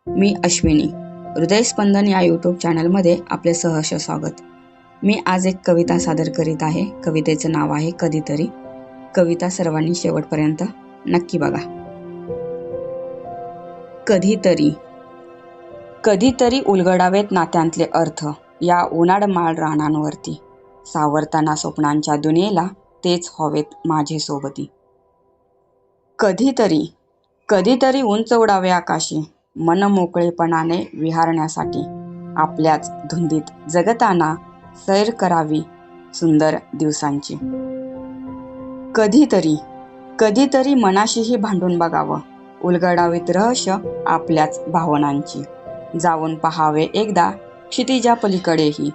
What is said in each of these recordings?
मी अश्विनी. हृदयस्पंदन या यूट्यूब चॅनलमध्ये आपले सहर्ष स्वागत. मी आज एक कविता सादर करीत आहे. कवितेचं नाव आहे कधीतरी. कविता सर्वांनी शेवटपर्यंत नक्की बघा. कधीतरी कधीतरी उलगडावेत नात्यांतले अर्थ या उनाडमाळ रानांवरती. सावरताना स्वप्नांच्या दुनियेला तेच हवेत माझे सोबती. कधीतरी कधीतरी उंच उडावे आकाशी, मन मोकळेपणाने विहारण्यासाठी. आपल्याच धुंदीत जगताना सैर करावी सुंदर दिवसांची. कधीतरी कधीतरी मनाशीही भांडून बघावं, उलगडावीत रहस्य आपल्याच भावनांची. जाऊन पहावे एकदा क्षितिजा पलीकडेही,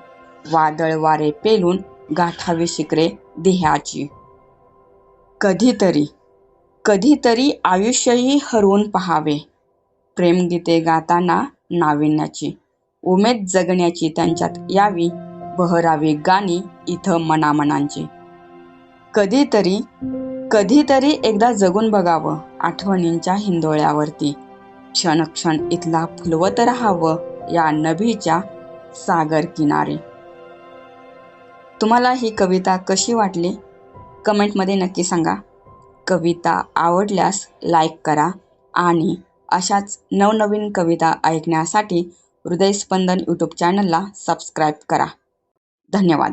वादळ वारे पेलून गाठावी शिखरे ध्येयाची. कधीतरी कधीतरी आयुष्यही हरवून पहावे, प्रेमगीते गाताना नाविन्याची. उमेद जगण्याची त्यांच्यात यावी, बहरावी गाणी इथं मनामनांची. कधीतरी कधीतरी एकदा जगून बघावं आठवणींच्या हिंदोळ्यावरती. क्षण क्षण इथला फुलवत राहावं या नभीच्या सागर किनारे. तुम्हाला ही कविता कशी वाटली कमेंटमध्ये नक्की सांगा. कविता आवडल्यास लाईक करा आणि अशाच नवनवीन कविता ऐकण्यासाठी हृदयस्पंदन यूट्यूब चॅनलला सबस्क्राईब करा. धन्यवाद.